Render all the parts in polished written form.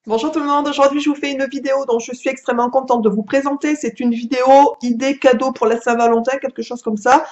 Bonjour tout le monde, aujourd'hui je vous fais une vidéo dont je suis extrêmement contente de vous présenter. C'est une vidéo idée cadeau pour la Saint-Valentin, quelque chose comme ça,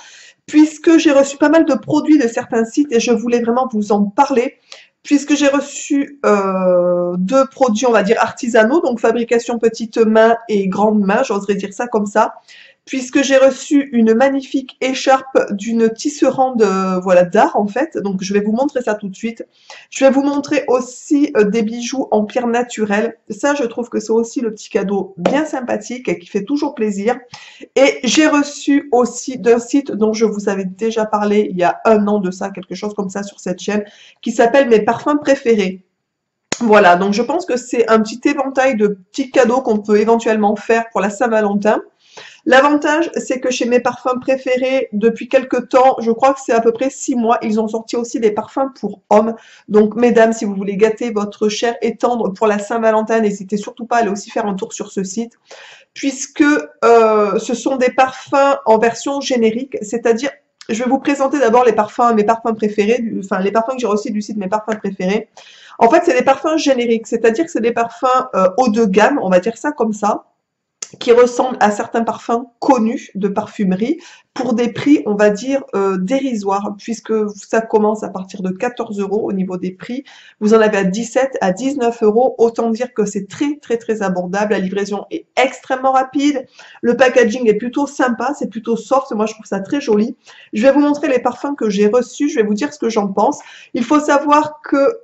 puisque j'ai reçu pas mal de produits de certains sites et je voulais vraiment vous en parler, puisque j'ai reçu deux produits, on va dire artisanaux, donc fabrication petite main et grande main, j'oserais dire ça comme ça, puisque j'ai reçu une magnifique écharpe d'une tisserande voilà, d'art en fait, donc je vais vous montrer ça tout de suite. Je vais vous montrer aussi des bijoux en pierre naturelle. Ça, je trouve que c'est aussi le petit cadeau bien sympathique et qui fait toujours plaisir. Et j'ai reçu aussi d'un site dont je vous avais déjà parlé il y a un an de ça, quelque chose comme ça sur cette chaîne, qui s'appelle Mes parfums préférés. Voilà, donc je pense que c'est un petit éventail de petits cadeaux qu'on peut éventuellement faire pour la Saint-Valentin. L'avantage, c'est que chez mes parfums préférés, depuis quelques temps, je crois que c'est à peu près 6 mois, ils ont sorti aussi des parfums pour hommes. Donc, mesdames, si vous voulez gâter votre chair et tendre pour la Saint-Valentin, n'hésitez surtout pas à aller aussi faire un tour sur ce site, puisque ce sont des parfums en version générique, c'est-à-dire, je vais vous présenter d'abord les parfums, mes parfums préférés, enfin les parfums que j'ai reçus du site Mes parfums préférés. En fait, c'est des parfums génériques, c'est-à-dire que c'est des parfums haut de gamme, on va dire ça comme ça, qui ressemblent à certains parfums connus de parfumerie pour des prix, on va dire, dérisoires, puisque ça commence à partir de 14 euros au niveau des prix. Vous en avez à 17, à 19 euros. Autant dire que c'est très, très, très abordable. La livraison est extrêmement rapide. Le packaging est plutôt sympa, c'est plutôt soft. Moi, je trouve ça très joli. Je vais vous montrer les parfums que j'ai reçus. Je vais vous dire ce que j'en pense. Il faut savoir que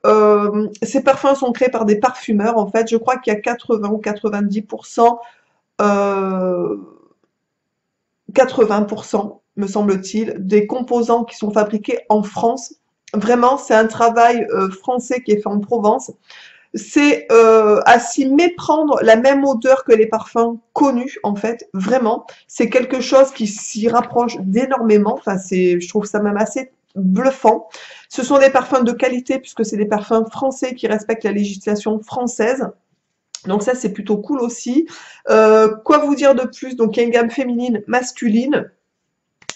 ces parfums sont créés par des parfumeurs. En fait, je crois qu'il y a 80 ou 90% 80%, me semble-t-il, des composants qui sont fabriqués en France. Vraiment, c'est un travail français qui est fait en Provence. C'est à s'y méprendre la même odeur que les parfums connus, en fait. Vraiment, c'est quelque chose qui s'y rapproche d'énormément. Enfin, je trouve ça même assez bluffant. Ce sont des parfums de qualité puisque c'est des parfums français qui respectent la législation française. Donc ça, c'est plutôt cool aussi. Quoi vous dire de plus? Donc il y a une gamme féminine, masculine.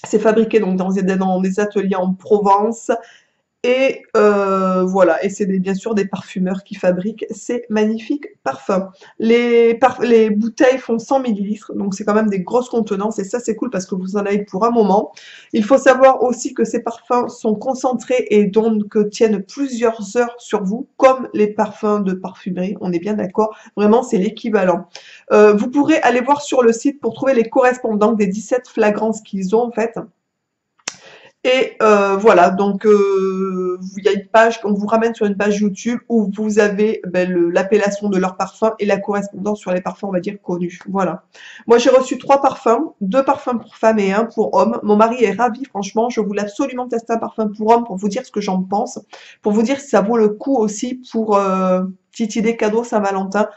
C'est fabriqué donc dans des ateliers en Provence. Et voilà, et c'est bien sûr des parfumeurs qui fabriquent ces magnifiques parfums. Les bouteilles font 100 millilitres, donc c'est quand même des grosses contenances, et ça c'est cool parce que vous en avez pour un moment. Il faut savoir aussi que ces parfums sont concentrés et donc tiennent plusieurs heures sur vous, comme les parfums de parfumerie, on est bien d'accord, vraiment c'est l'équivalent. Vous pourrez aller voir sur le site pour trouver les correspondants des 17 flagrances qu'ils ont en fait. Et voilà, donc il y a une page, on vous ramène sur une page YouTube où vous avez l'appellation de leur parfum et la correspondance sur les parfums, on va dire, connus. Voilà. Moi, j'ai reçu 3 parfums, 2 parfums pour femmes et un pour hommes. Mon mari est ravi, franchement. Je voulais absolument tester un parfum pour homme pour vous dire ce que j'en pense, pour vous dire si ça vaut le coup aussi pour petite idée cadeau Saint-Valentin.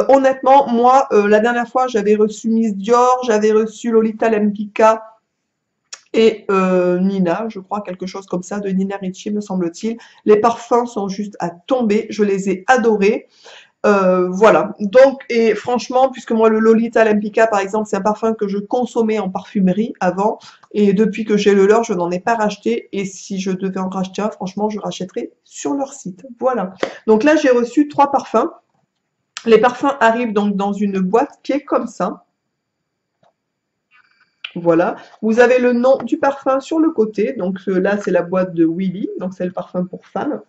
Honnêtement, moi, la dernière fois, j'avais reçu Miss Dior, j'avais reçu Lolita Lempicka, et Nina, je crois, quelque chose comme ça, de Nina Ricci, me semble-t-il. Les parfums sont juste à tomber, je les ai adorés. Voilà, donc, et franchement, puisque moi, le Lolita Lempicka, par exemple, c'est un parfum que je consommais en parfumerie avant, et depuis que j'ai le leur, je n'en ai pas racheté, et si je devais en racheter un, franchement, je rachèterais sur leur site. Voilà. Donc là, j'ai reçu 3 parfums. Les parfums arrivent donc dans une boîte qui est comme ça. Voilà, vous avez le nom du parfum sur le côté, donc là c'est la boîte de Willy, donc c'est le parfum pour femme.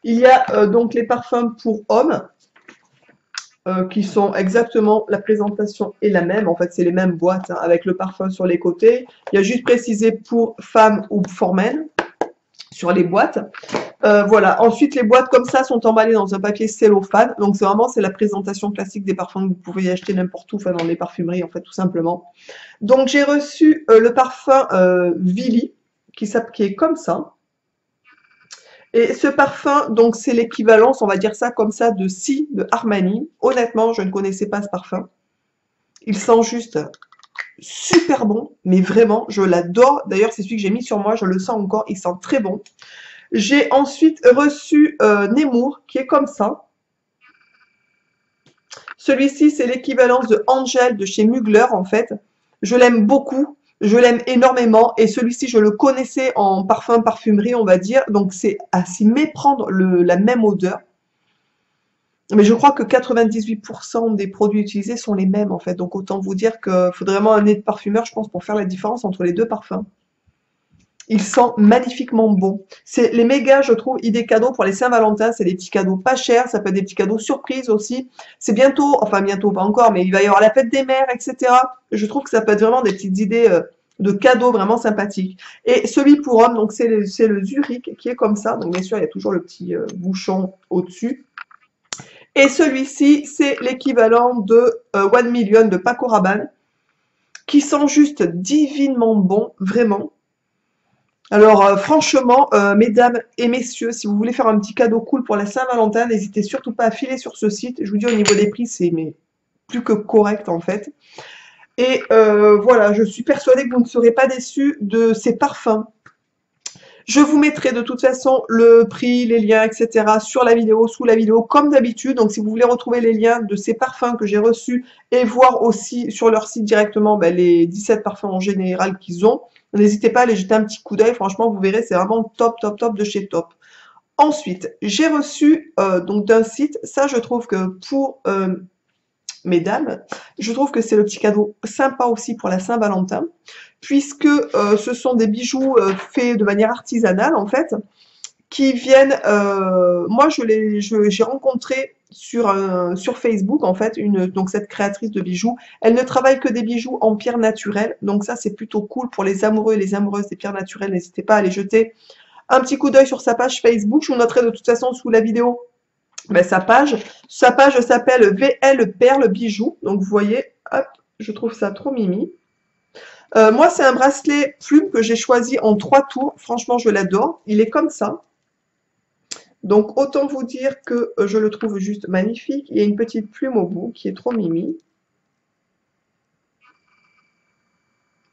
Il y a donc les parfums pour hommes, qui sont exactement, la présentation est la même, en fait c'est les mêmes boîtes hein, avec le parfum sur les côtés. Il y a juste précisé pour femme ou for men sur les boîtes. Voilà, ensuite les boîtes comme ça sont emballées dans un papier cellophane, donc c'est la présentation classique des parfums que vous pouvez acheter n'importe où, enfin dans les parfumeries en fait tout simplement. Donc j'ai reçu le parfum Vili qui est comme ça. Et ce parfum, donc c'est l'équivalence, on va dire ça comme ça, de Si de Armani. Honnêtement, je ne connaissais pas ce parfum. Il sent juste super bon, mais vraiment, je l'adore. D'ailleurs, c'est celui que j'ai mis sur moi, je le sens encore, il sent très bon. J'ai ensuite reçu Nemours, qui est comme ça. Celui-ci, c'est l'équivalence de Angel de chez Mugler, en fait. Je l'aime beaucoup, je l'aime énormément. Et celui-ci, je le connaissais en parfum, parfumerie, on va dire. Donc, c'est à s'y méprendre la même odeur. Mais je crois que 98% des produits utilisés sont les mêmes en fait. Donc autant vous dire qu'il faudrait vraiment un nez de parfumeur, je pense, pour faire la différence entre les deux parfums. Il sent magnifiquement bon. C'est les méga, je trouve, idées cadeaux pour les Saint-Valentin. C'est des petits cadeaux pas chers. Ça peut être des petits cadeaux surprises aussi. C'est bientôt, enfin bientôt pas encore, mais il va y avoir la fête des mères, etc. Je trouve que ça peut être vraiment des petites idées de cadeaux vraiment sympathiques. Et celui pour homme, donc c'est le Zurich qui est comme ça. Donc bien sûr, il y a toujours le petit bouchon au-dessus. Et celui-ci, c'est l'équivalent de One Million de Paco Rabanne, qui sent juste divinement bon, vraiment. Alors franchement, mesdames et messieurs, si vous voulez faire un petit cadeau cool pour la Saint-Valentin, n'hésitez surtout pas à filer sur ce site. Je vous dis au niveau des prix, c'est mais plus que correct en fait. Et voilà, je suis persuadée que vous ne serez pas déçus de ces parfums. Je vous mettrai de toute façon le prix, les liens, etc. sur la vidéo, sous la vidéo, comme d'habitude. Donc si vous voulez retrouver les liens de ces parfums que j'ai reçus et voir aussi sur leur site directement les 17 parfums en général qu'ils ont, n'hésitez pas à aller jeter un petit coup d'œil. Franchement, vous verrez, c'est vraiment top, top, top de chez top. Ensuite, j'ai reçu donc d'un site, ça je trouve que pour mesdames, je trouve que c'est le petit cadeau sympa aussi pour la Saint-Valentin, puisque ce sont des bijoux faits de manière artisanale en fait, qui viennent, moi j'ai rencontré sur Facebook en fait donc cette créatrice de bijoux. Elle ne travaille que des bijoux en pierre naturelle, donc ça c'est plutôt cool pour les amoureux et les amoureuses des pierres naturelles. N'hésitez pas à aller jeter un petit coup d'œil sur sa page Facebook. Je vous noterai de toute façon sous la vidéo sa page. Sa page s'appelle VL Perle Bijoux. Donc vous voyez, hop, je trouve ça trop mimi. Moi, c'est un bracelet plume que j'ai choisi en 3 tours. Franchement, je l'adore. Il est comme ça. Donc, autant vous dire que je le trouve juste magnifique. Il y a une petite plume au bout qui est trop mimi.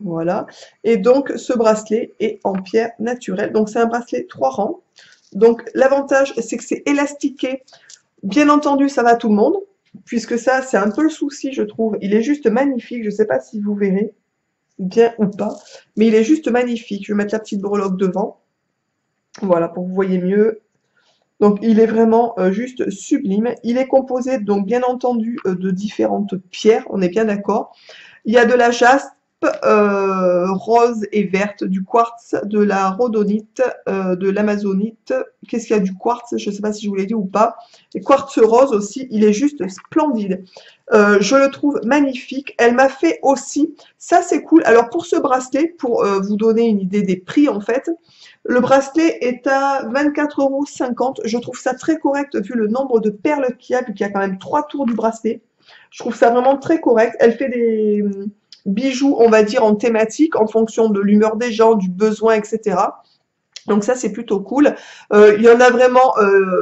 Voilà. Et donc, ce bracelet est en pierre naturelle. Donc, c'est un bracelet 3 rangs. Donc, l'avantage, c'est que c'est élastiqué. Bien entendu, ça va à tout le monde, puisque ça, c'est un peu le souci, je trouve. Il est juste magnifique. Je ne sais pas si vous verrez bien ou pas, mais il est juste magnifique. Je vais mettre la petite breloque devant. Voilà, pour que vous voyez mieux. Donc, il est vraiment juste sublime. Il est composé, donc, bien entendu, de différentes pierres. On est bien d'accord. Il y a de la jaspe, rose et verte, du quartz, de la rhodonite, de l'amazonite. Qu'est-ce qu'il y a du quartz? Je ne sais pas si je vous l'ai dit ou pas. Et quartz rose aussi, il est juste splendide. Je le trouve magnifique. Elle m'a fait aussi, ça c'est cool. Alors pour ce bracelet, pour vous donner une idée des prix en fait, le bracelet est à 24,50 €. Je trouve ça très correct vu le nombre de perles qu'il y a, vu qu'il y a quand même 3 tours du bracelet. Je trouve ça vraiment très correct. Elle fait des bijoux, on va dire, en thématique, en fonction de l'humeur des gens, du besoin, etc. Donc ça, c'est plutôt cool. Il y en a vraiment...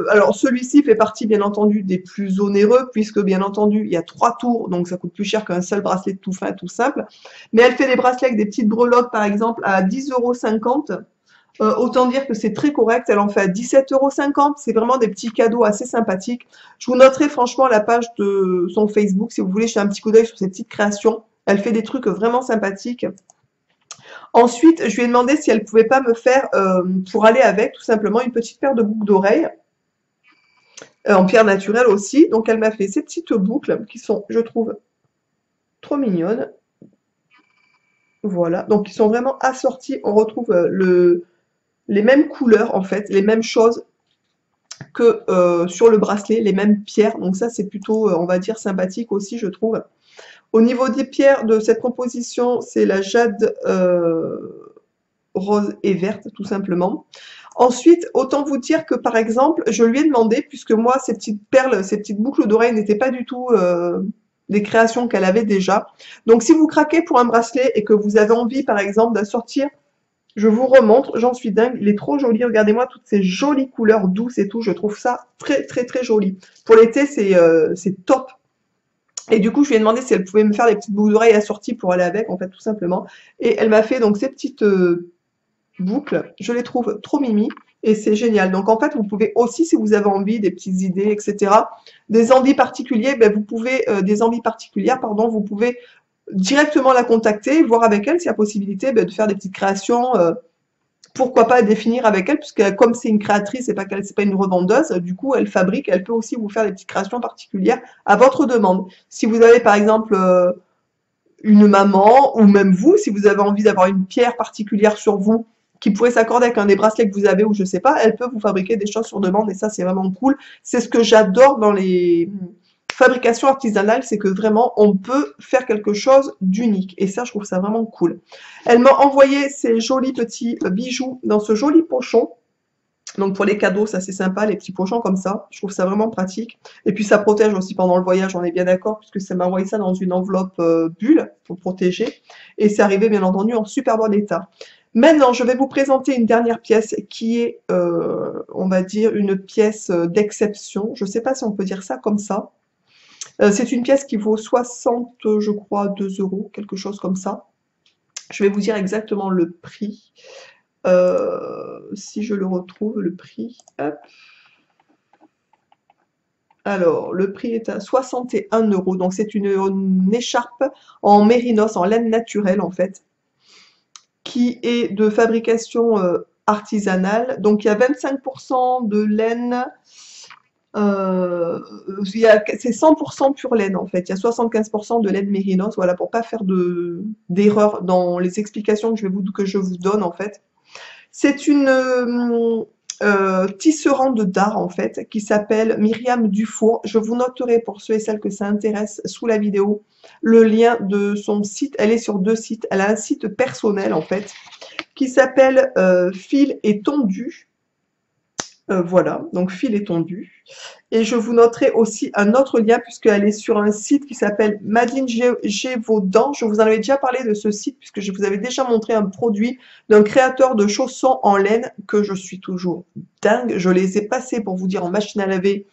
alors, celui-ci fait partie, bien entendu, des plus onéreux, puisque, bien entendu, il y a 3 tours, donc ça coûte plus cher qu'un seul bracelet tout fin, tout simple. Mais elle fait des bracelets avec des petites breloques, par exemple, à 10,50 €. Autant dire que c'est très correct. Elle en fait à 17,50 €. C'est vraiment des petits cadeaux assez sympathiques. Je vous noterai franchement la page de son Facebook si vous voulez jeter un petit coup d'œil sur ses petites créations. Elle fait des trucs vraiment sympathiques. Ensuite, je lui ai demandé si elle pouvait pas me faire, pour aller avec, tout simplement, une petite paire de boucles d'oreilles, en pierre naturelle aussi. Donc, elle m'a fait ces petites boucles qui sont, je trouve, trop mignonnes. Voilà. Donc, ils sont vraiment assortis. On retrouve les mêmes couleurs, en fait, les mêmes choses que sur le bracelet, les mêmes pierres. Donc, ça, c'est plutôt, on va dire, sympathique aussi, je trouve. Au niveau des pierres de cette composition, c'est la jade rose et verte, tout simplement. Ensuite, autant vous dire que, par exemple, je lui ai demandé, puisque moi, ces petites perles, ces petites boucles d'oreilles n'étaient pas du tout des créations qu'elle avait déjà. Donc, si vous craquez pour un bracelet et que vous avez envie, par exemple, d'assortir, je vous remontre, j'en suis dingue, il est trop joli. Regardez-moi toutes ces jolies couleurs douces et tout, je trouve ça très, très, très joli. Pour l'été, c'est top. Et du coup, je lui ai demandé si elle pouvait me faire des petites boucles d'oreilles assorties pour aller avec, en fait, tout simplement. Et elle m'a fait donc ces petites boucles. Je les trouve trop mimi et c'est génial. Donc, en fait, vous pouvez aussi, si vous avez envie, des petites idées, etc., des envies particulières, vous pouvez, vous pouvez directement la contacter, voir avec elle s'il y a possibilité de faire des petites créations pourquoi pas définir avec elle, puisque comme c'est une créatrice et pas qu'elle, c'est pas une revendeuse, du coup, elle fabrique, elle peut aussi vous faire des petites créations particulières à votre demande. Si vous avez par exemple une maman, ou même vous, si vous avez envie d'avoir une pierre particulière sur vous, qui pourrait s'accorder avec un des bracelets que vous avez, ou je sais pas, elle peut vous fabriquer des choses sur demande, et ça, c'est vraiment cool. C'est ce que j'adore dans les fabrications artisanales, c'est que vraiment, on peut faire quelque chose d'unique, et ça, je trouve ça vraiment cool. Elle m'a envoyé ces jolis petits bijoux dans ce joli pochon. Donc pour les cadeaux, ça c'est sympa, les petits pochons comme ça. Je trouve ça vraiment pratique. Et puis ça protège aussi pendant le voyage, on est bien d'accord, puisque ça m'a envoyé ça dans une enveloppe bulle pour protéger. Et c'est arrivé bien entendu en super bon état. Maintenant, je vais vous présenter une dernière pièce qui est, on va dire, une pièce d'exception. Je ne sais pas si on peut dire ça comme ça. C'est une pièce qui vaut 60, je crois, 2 euros, quelque chose comme ça. Je vais vous dire exactement le prix. Si je le retrouve, le prix, hop. Alors, le prix est à 61 euros. Donc, c'est une écharpe en mérinos, en laine naturelle, en fait, qui est de fabrication artisanale. Donc, il y a 25% de laine. C'est 100% pure laine, en fait. Il y a 75% de laine mérinos. Voilà, pour pas faire d'erreur dans les explications que je vous donne, en fait. C'est une tisserande d'art en fait qui s'appelle Myriam Dufour. Je vous noterai pour ceux et celles que ça intéresse sous la vidéo le lien de son site. Elle est sur 2 sites. Elle a un site personnel en fait qui s'appelle Fil et Tondu. Voilà, donc Fil et Tondu. Et je vous noterai aussi un autre lien puisqu'elle est sur un site qui s'appelle Madeleine Gévaudan. Je vous en avais déjà parlé de ce site puisque je vous avais déjà montré un produit d'un créateur de chaussons en laine que je suis toujours dingue. Je les ai passés pour vous dire en machine à laver,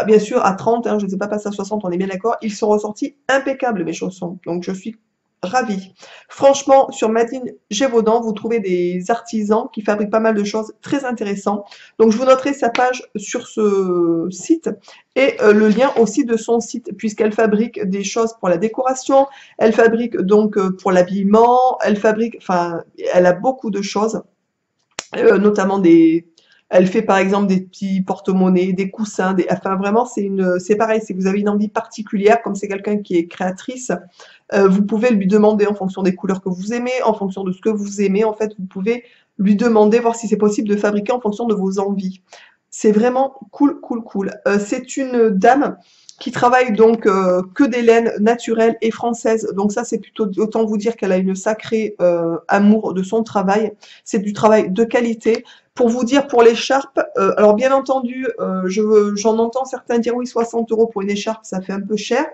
bien sûr à 30, hein, je ne les ai pas passés à 60, on est bien d'accord. Ils sont ressortis impeccables mes chaussons, donc je suis ravie. Franchement, sur Madeleine Gévaudan, vous trouvez des artisans qui fabriquent pas mal de choses très intéressantes. Donc, je vous noterai sa page sur ce site et le lien aussi de son site, puisqu'elle fabrique des choses pour la décoration, elle fabrique donc pour l'habillement, elle fabrique, enfin, elle a beaucoup de choses, notamment des... Elle fait par exemple des petits porte-monnaies, des coussins, enfin vraiment c'est pareil, si vous avez une envie particulière, comme c'est quelqu'un qui est créatrice, vous pouvez lui demander en fonction des couleurs que vous aimez, en fonction de ce que vous aimez, en fait vous pouvez lui demander, voir si c'est possible de fabriquer en fonction de vos envies. C'est vraiment cool, cool, cool. C'est une dame qui travaille donc que des laines naturelles et françaises. Donc ça, c'est plutôt, autant vous dire qu'elle a une sacrée amour de son travail. C'est du travail de qualité. Pour vous dire, pour l'écharpe, alors bien entendu, j'en entends certains dire oui, 60 euros pour une écharpe, ça fait un peu cher.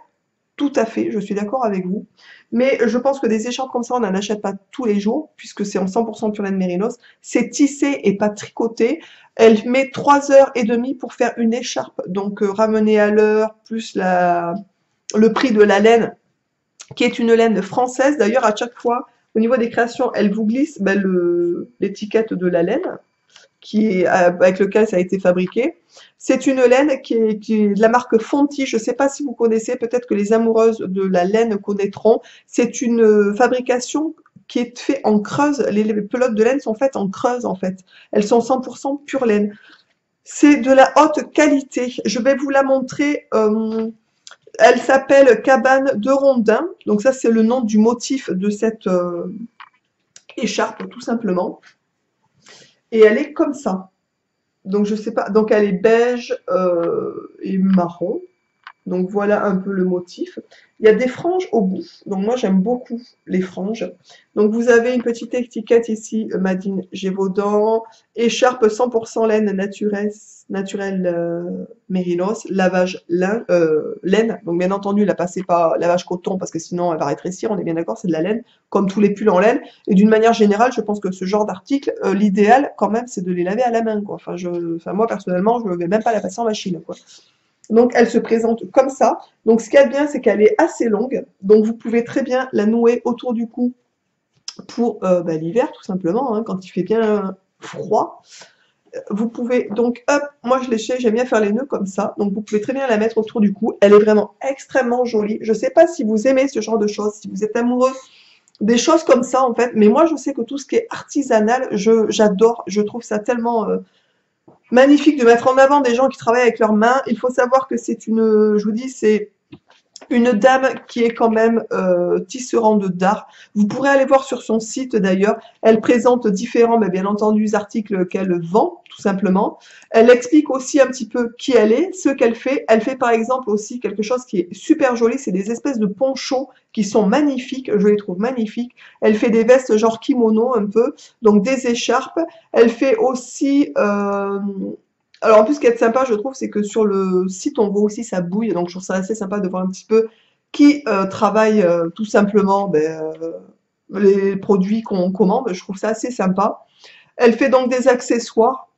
Tout à fait, je suis d'accord avec vous. Mais je pense que des écharpes comme ça, on n'en achète pas tous les jours, puisque c'est en 100% pure laine mérinos. C'est tissé et pas tricoté. Elle met 3h30 pour faire une écharpe. Donc, ramenée à l'heure, plus le prix de la laine, qui est une laine française. D'ailleurs, à chaque fois, au niveau des créations, elle vous glisse ben, l'étiquette de la laine avec lequel ça a été fabriqué. C'est une laine qui est de la marque Fonti. Je ne sais pas si vous connaissez, peut-être que les amoureuses de la laine connaîtront. C'est une fabrication qui est faite en creuse. Les pelotes de laine sont faites en creuse en fait. Elles sont 100% pure laine. C'est de la haute qualité. Je vais vous la montrer. Elle s'appelle Cabane de Rondin. Donc ça, c'est le nom du motif de cette écharpe, tout simplement. Et elle est comme ça. Donc je sais pas, donc elle est beige et marron. Donc voilà un peu le motif. Il y a des franges au bout. Donc moi j'aime beaucoup les franges. Donc vous avez une petite étiquette ici, Madeleine Gévaudan, écharpe 100% laine naturelle mérinos, lavage laine. Donc bien entendu, la passez pas lavage coton parce que sinon elle va rétrécir, on est bien d'accord, c'est de la laine, comme tous les pulls en laine. Et d'une manière générale, je pense que ce genre d'article, l'idéal quand même, c'est de les laver à la main, quoi. Enfin, moi personnellement, je ne vais même pas la passer en machine, quoi. Donc, elle se présente comme ça. Donc, ce qu'il y a de bien, c'est qu'elle est assez longue. Donc, vous pouvez très bien la nouer autour du cou pour l'hiver, tout simplement, hein, quand il fait bien froid. Vous pouvez, donc, hop, moi je l'ai fait, j'aime bien faire les nœuds comme ça. Donc, vous pouvez très bien la mettre autour du cou. Elle est vraiment extrêmement jolie. Je ne sais pas si vous aimez ce genre de choses, si vous êtes amoureux des choses comme ça en fait. Mais moi, je sais que tout ce qui est artisanal, j'adore. Je trouve ça tellement magnifique de mettre en avant des gens qui travaillent avec leurs mains. Il faut savoir que c'est une, je vous dis, c'est une dame qui est quand même tisserande d'art. Vous pourrez aller voir sur son site d'ailleurs. Elle présente différents, mais bien entendu, articles qu'elle vend, tout simplement. Elle explique aussi un petit peu qui elle est, ce qu'elle fait. Elle fait par exemple aussi quelque chose qui est super joli, c'est des espèces de ponchos qui sont magnifiques, je les trouve magnifiques. Elle fait des vestes genre kimono un peu, donc des écharpes. Elle fait aussi alors en plus, ce qui est sympa, je trouve, c'est que sur le site, on voit aussi sa bouille. Donc je trouve ça assez sympa de voir un petit peu qui travaille tout simplement les produits qu'on commande. Je trouve ça assez sympa. Elle fait donc des accessoires.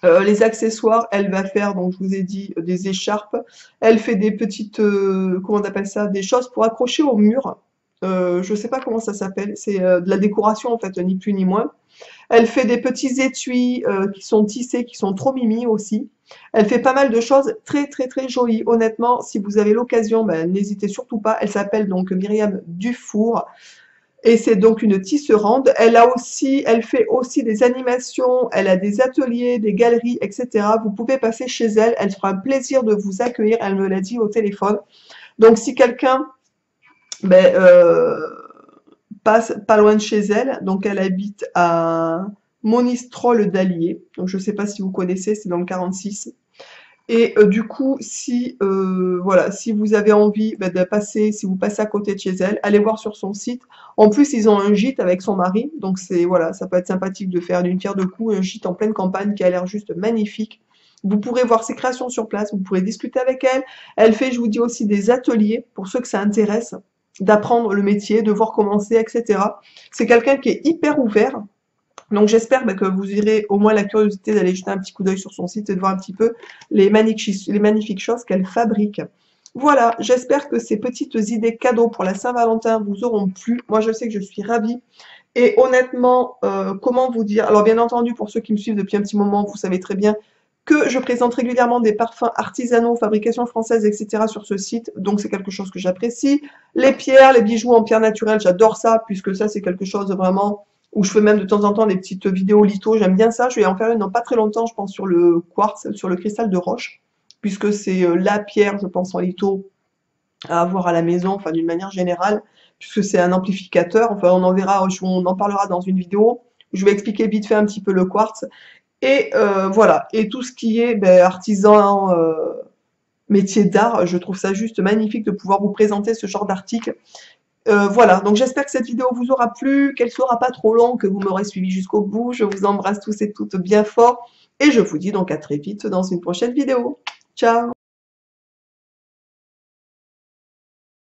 Les accessoires, elle va faire, donc je vous ai dit, des écharpes. Elle fait des petites, comment on appelle ça, des choses pour accrocher au mur. Je sais pas comment ça s'appelle. C'est de la décoration en fait, ni plus ni moins. Elle fait des petits étuis qui sont tissés, qui sont trop mimi aussi. Elle fait pas mal de choses très très très jolies. Honnêtement, si vous avez l'occasion, ben, n'hésitez surtout pas. Elle s'appelle donc Myriam Dufour et c'est donc une tisserande. Elle fait aussi des animations, elle a des ateliers, des galeries, etc. Vous pouvez passer chez elle. Elle fera un plaisir de vous accueillir. Elle me l'a dit au téléphone. Donc si quelqu'un ben, passe pas loin de chez elle. Donc elle habite à Monistrol d'Allier. Donc je ne sais pas si vous connaissez, c'est dans le 46. Et du coup, si voilà, si vous avez envie de passer, si vous passez à côté de chez elle, allez voir sur son site. En plus, ils ont un gîte avec son mari, donc c'est voilà, ça peut être sympathique de faire d'une pierre deux coups un gîte en pleine campagne qui a l'air juste magnifique. Vous pourrez voir ses créations sur place, vous pourrez discuter avec elle. Elle fait, je vous dis aussi, des ateliers pour ceux que ça intéresse, d'apprendre le métier, de voir comment c'est, etc. C'est quelqu'un qui est hyper ouvert. Donc j'espère que vous aurez au moins la curiosité d'aller jeter un petit coup d'œil sur son site et de voir un petit peu les magnifiques choses qu'elle fabrique. Voilà, j'espère que ces petites idées cadeaux pour la Saint-Valentin vous auront plu. Moi, je sais que je suis ravie. Et honnêtement, comment vous dire? Alors, bien entendu, pour ceux qui me suivent depuis un petit moment, vous savez très bien que je présente régulièrement des parfums artisanaux, fabrication française, etc. sur ce site. Donc, c'est quelque chose que j'apprécie. Les pierres, les bijoux en pierre naturelle, j'adore ça, puisque ça, c'est quelque chose de vraiment où je fais même de temps en temps des petites vidéos litho. J'aime bien ça. Je vais en faire une dans pas très longtemps, je pense, sur le quartz, sur le cristal de roche, puisque c'est la pierre, je pense, en litho à avoir à la maison, enfin, d'une manière générale, puisque c'est un amplificateur. Enfin, on en verra, on en parlera dans une vidéo. Je vais expliquer vite fait un petit peu le quartz. Et voilà. Et tout ce qui est artisan, métier d'art, je trouve ça juste magnifique de pouvoir vous présenter ce genre d'article. Voilà, donc j'espère que cette vidéo vous aura plu, qu'elle ne sera pas trop longue, que vous m'aurez suivi jusqu'au bout. Je vous embrasse tous et toutes bien fort et je vous dis donc à très vite dans une prochaine vidéo. Ciao!